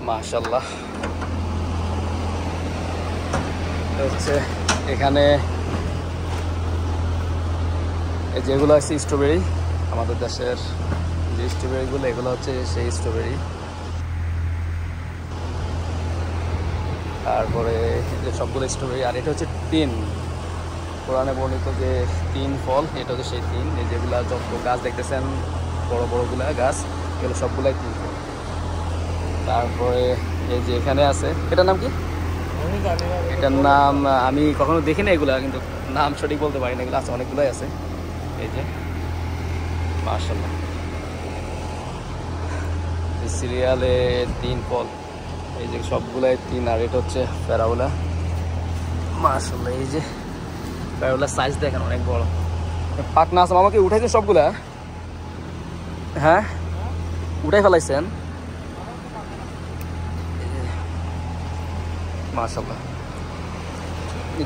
মাশাআল্লাহ। হচ্ছে এখানে যেগুলো আছে স্ট্রবেরি, আমাদের দেশের যে স্ট্রবেরিগুলো এগুলো হচ্ছে সেই স্ট্রবেরি। তারপরে যে সবগুলো স্ট্রবেরি। আর এটা হচ্ছে তিন, কোরআনে বর্ণিত যে তিন ফল, এটা হচ্ছে সেই তিন। এই যেগুলা যত গাছ দেখতেছেন বড় বড়গুলা গাছ, এগুলো সবগুলাই তিন ফল। তারপরে এই যে এখানে আছে, এটার নাম কি? এটার নাম আমি কখনো দেখি না এগুলা, কিন্তু নাম সঠিক বলতে পারি না। এগুলো আছে, অনেকগুলাই আছে। এই যে মাশাআল্লাহ, সিরিয়ালে তিন ফল, এই যে সবগুলাই তিন। আর এটা হচ্ছে ফেরাউলা। মাশাআল্লাহ, এই যে ফেরাউলার সাইজ দেখেন অনেক বড়। পাকনা আছে, আমাকে উঠাইছেন সবগুলা? হ্যাঁ, উঠাই ফেলাইছেন। মাশাআল্লাহ,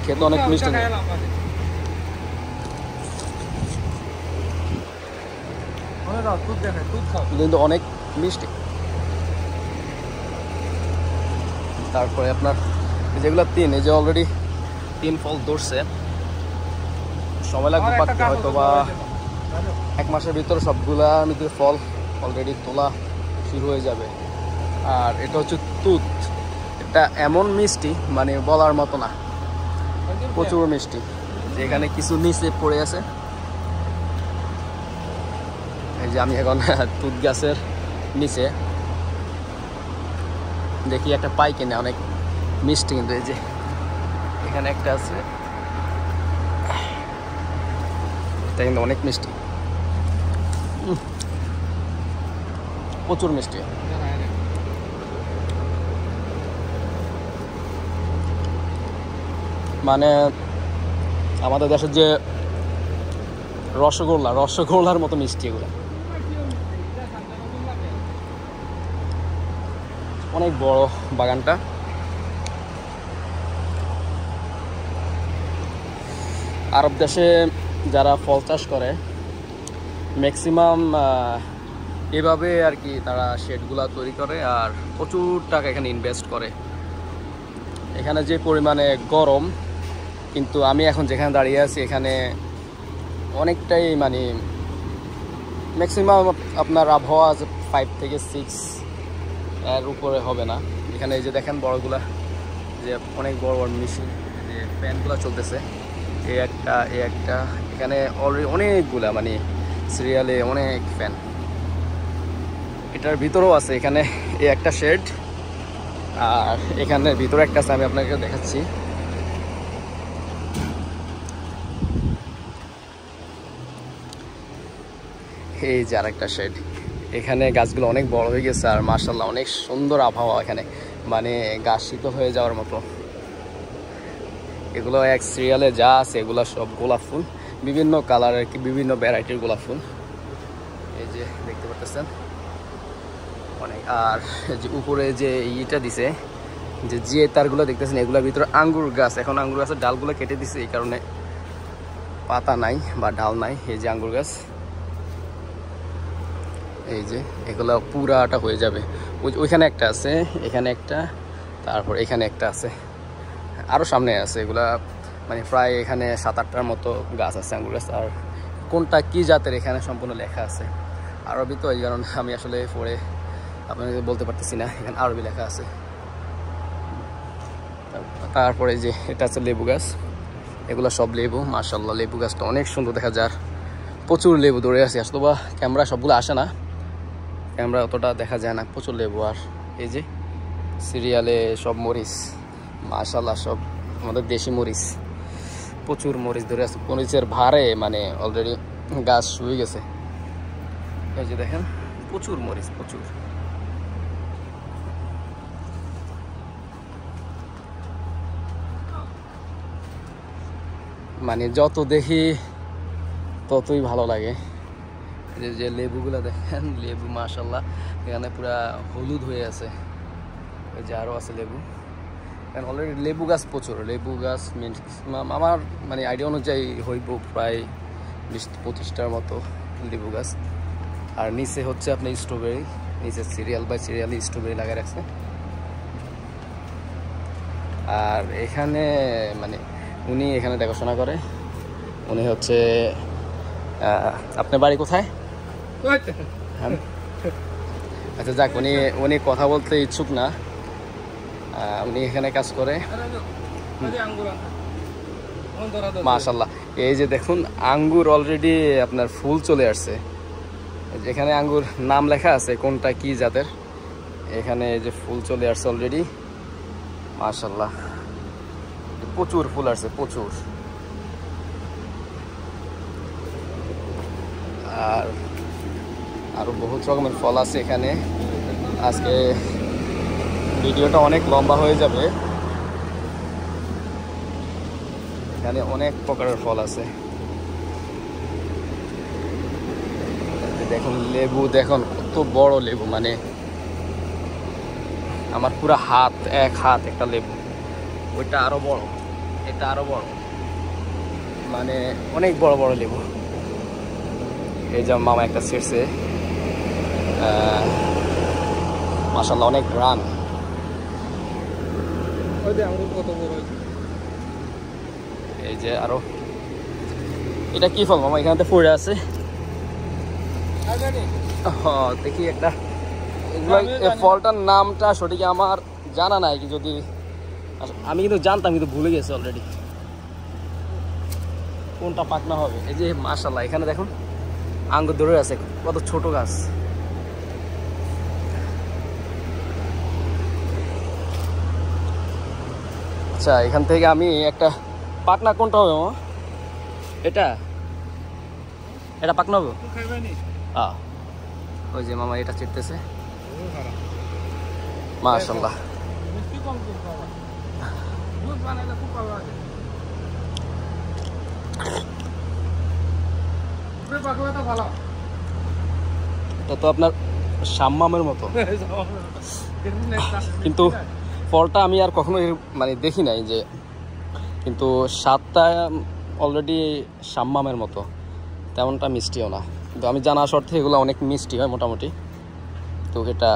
খেতে অনেক মিষ্টি, কিন্তু অনেক মিষ্টি। তারপরে আপনার যেগুলো তিন, এই যে অলরেডি তিন ফল ধরছে, সময় লাগবে পাকতে, হয়তো বা 1 মাসের ভিতরে সবগুলা ফল অলরেডি তোলা শুরু হয়ে যাবে। আর এটা হচ্ছে তুত, এটা এমন মিষ্টি মানে বলার মতো না, প্রচুর মিষ্টি। এখানে কিছু নিচে পড়ে আছে। এই যে আমি এখন তুত গাছের নিচে দেখি একটা পাই কিনে, অনেক মিষ্টি কিন্তু। এই যে এখানে একটা আছে, এটা কিন্তু অনেক মিষ্টি, প্রচুর মিষ্টি। মানে আমাদের দেশের যে রসগোল্লার মতো মিষ্টি এগুলো, অনেক বড় বাগানটা। আরব দেশে যারা ফল চাষ করে ম্যাক্সিমাম এভাবে আর কি তারা শেডগুলা তৈরি করে, আর প্রচুর টাকা এখানে ইনভেস্ট করে। এখানে যে পরিমাণে গরম, কিন্তু আমি এখন যেখানে দাঁড়িয়ে আছি এখানে অনেকটাই মানে ম্যাক্সিমাম আপনার আবহাওয়া 5 থেকে 6 এর উপরে হবে না। এখানে এই যে দেখেন বড়গুলা, যে অনেক বড় বড় মেশিন, যে ফ্যানগুলো চলতেছে, এই একটা এখানে অলরেডি অনেকগুলা মানে সিরিয়ালে অনেক ফ্যান। এটার ভিতরেও আছে, এখানে এই একটা শেড, আর এখানে ভিতরে একটা আছে, আমি আপনাকে দেখাচ্ছি। এই যে আরেকটা শেড। এখানে গাছগুলো অনেক বড় হয়ে গেছে, আর মাশাআল্লাহ অনেক সুন্দর আবহাওয়া এখানে, মানে গাছ শীতল হয়ে যাওয়ার মতো। এগুলো এক সিরিয়ালে যা আছে এগুলো সব গোলাপ ফুল, বিভিন্ন কালারের, বিভিন্ন ভ্যারাইটির গোলাপ ফুল। এই যে দেখতে পাচ্ছেন অনেক। আর যে উপরে যে ইটা দিছে, যে তারগুলো দেখতেছেন, এগুলোর ভিতরে আঙ্গুর গাছ। এখন আঙ্গুর গাছের ডালগুলো কেটে দিছে, এই কারণে পাতা নাই বা ডাল নাই। এই যে আঙ্গুর গাছ, এই যে এগুলো পুরাটা হয়ে যাবে। ওইখানে একটা আছে, এখানে একটা, তারপর এখানে একটা আছে, আরও সামনে আছে। এগুলা মানে প্রায় এখানে 7-8টার মতো গাছ আছে আঙ্গুর গাছ। আর কোনটা কি জাতের এখানে সম্পূর্ণ লেখা আছে আরবি, তো এই কারণে আমি আসলে পড়ে আপনাকে বলতে পারতেছি না, এখানে আরবি লেখা আছে। তারপরে যে এটা আছে লেবু গাছ, এগুলো সব লেবু। মাশাআল্লাহ, লেবু গাছটা অনেক সুন্দর দেখা যায়, প্রচুর লেবু ধরে আছে। আসলে বা ক্যামেরা সবগুলো আসে না, ক্যামেরা অতটা দেখা যায় না, প্রচুর লেবু। আর এই যে সিরিয়ালে সব মরিচ, মাশাআল্লাহ সব আমাদের দেশি মরিচ, প্রচুর মরিচ ধরে আছে। মরিচের ভারে মানে অলরেডি গাছ শুয়ে গেছে। এই যে দেখেন প্রচুর মরিচ, প্রচুর। মানে যত দেখি ততই ভালো লাগে। যে লেবুগুলো দেখেন, লেবু মাশাআল্লাহ এখানে পুরা হলুদ হয়ে আছে। এই যে আরও আছে লেবু, কারণ অলরেডি লেবু গাছ প্রচুর। লেবু গাছ ম্যাক্সিমাম আমার মানে আইডিয়া অনুযায়ী হইব প্রায় 20-25টার মতো লেবু গাছ। আর নিচে হচ্ছে আপনার স্ট্রবেরি, নিচে সিরিয়াল বাই সিরিয়ালি স্ট্রবেরি লাগিয়ে রাখছে। আর এখানে মানে উনি এখানে দেখাশোনা করে। উনি হচ্ছে আপনার বাড়ি কোথায়? আচ্ছা যাক, উনি কথা বলতে ইচ্ছুক না, উনি এখানে কাজ করে। মাশাআল্লাহ, এই যে দেখুন আঙ্গুর অলরেডি আপনার ফুল চলে আসছে। এখানে আঙ্গুর নাম লেখা আছে কোনটা কি জাতের। এখানে এই যে ফুল চলে আসছে অলরেডি, মাশাআল্লাহ প্রচুর ফুল আসছে, প্রচুর। আর আরো বহুত রকমের ফল আছে এখানে। আজকে ভিডিওটা অনেক লম্বা হয়ে যাবে, এখানে অনেক প্রকারের ফল আছে। দেখুন লেবু, দেখুন কত বড় লেবু, মানে আমার পুরো হাত, এক হাত একটা লেবু। ওইটা আরো বড়, এটা আরো বড়, মানে অনেক বড় বড় লেবু। এই যে মামা একটা ছিঁড়ছে, মাশাআল্লাহ অনেক গ্রাম। এই যে আরো, এটা কি ফল মামা এখানে পড়ে আছে? দেখি একটা, ফলটার নামটা সঠিক আমার জানা নাই, কি যদি আমি কিন্তু জানতাম, কিন্তু ভুলে গেছি অলরেডি কোনটা পাকনা হবে। এই যে মাশাআল্লাহ এখানে দেখুন আঙ্গুর ধরে আছে, কত ছোট গাছ। আচ্ছা এখান থেকে আমি একটা, পাকনা কোনটা হবে মামা? এটা এটা পাকনা হবে? ওই যে মামা এটা চিরতেছে, মাশাআল্লাহ। এটা তো আপনার শাম্মামের মতো, কিন্তু ফলটা আমি আর কখনো মানে দেখি নাই যে, কিন্তু স্বাদটা অলরেডি শাম্মামের মতো, তেমনটা মিষ্টিও না। কিন্তু আমি জানা শর্তে এগুলো অনেক মিষ্টি হয় মোটামুটি, তো এটা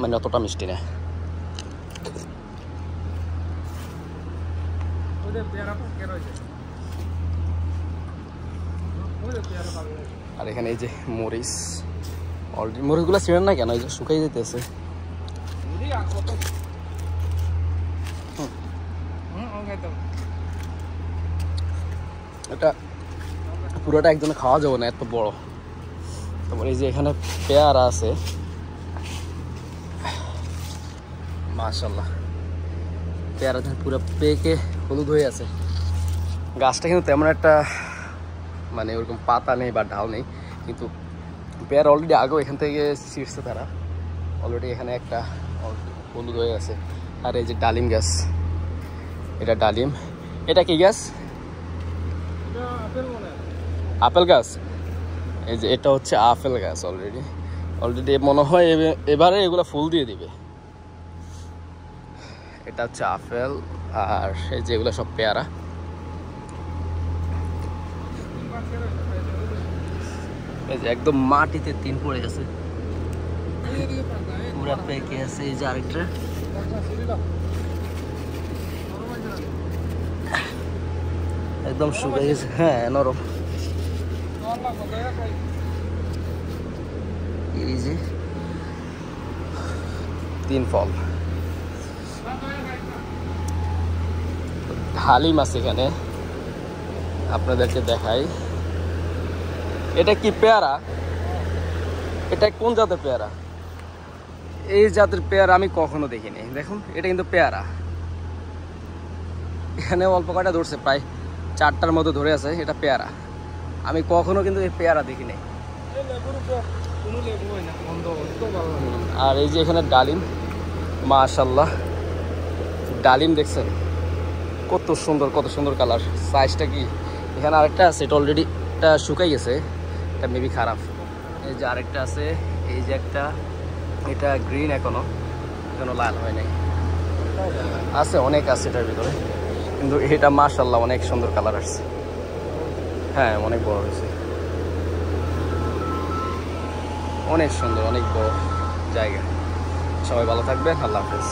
মানে অতটা মিষ্টি না। আর এখানে এই যে মরিচ, অলরেডি মরিচগুলো ছিঁড়েন না কেন, এই যে শুকাই যেতেছে। এটা পুরোটা একজনে খাওয়া যাবে না, এত বড়। তারপর এই যে এখানে পেয়ারা আছে, মাশাআল্লাহ পেয়ারা পুরো পেকে হলুদ হয়ে আছে। গাছটা কিন্তু তেমন একটা মানে ওরকম পাতা নেই বা ঢাল নেই, কিন্তু পেয়ারা অলরেডি আগেও এখান থেকে ছিঁড়ছে তারা, অলরেডি এখানে একটা হলুদ হয়ে আছে। আর এই যে ডালিম গাছ, এটা ডালিম। এটা কি গাছ? আপেল গাছ। এই যে এটা হচ্ছে আপেল গাছ, অলরেডি মনে হয় এবারে এগুলো ফুল দিয়ে দিবে। এটা হচ্ছে আপেল, আর এই যে এগুলো সব পেয়ারা। এই যে একদম মাটিতে তিন পড়ে গেছে, পুরা পেকে আছে। এই যে আরেকটা, একদম শুকিয়ে গেছে, হ্যাঁ নরম। এই যে তিন ফল। ডালিম আছে এখানে, আপনাদেরকে দেখাই। এটা কি পেয়ারা? এটা কোন জাতের পেয়ারা? এই জাতের পেয়ারা আমি কখনো দেখিনি। দেখুন এটা কিন্তু পেয়ারা, এখানে অল্প কয়টা ধরছে, প্রায় 4টার মতো ধরে আছে। এটা পেয়ারা, আমি কখনো কিন্তু এই পেয়ারা দেখিনি। আর এই যে এখানে ডালিম, মাশাআল্লাহ ডালিম দেখছেন কত সুন্দর, কত সুন্দর কালার, সাইজটা কি। এখানে আরেকটা আছে, এটা অলরেডি এটা শুকাই গেছে, এটা মেবি খারাপ। এই যে আরেকটা আছে, এই যে একটা, এটা গ্রিন, এখনো লাল হয় নাই। আছে অনেক আছে এটার ভিতরে, কিন্তু এটা মাশাআল্লাহ অনেক সুন্দর কালার আসছে। হ্যাঁ অনেক বড় হয়েছে, অনেক সুন্দর, অনেক বড় জায়গা। সবাই ভালো থাকবেন, আল্লাহ হাফেজ।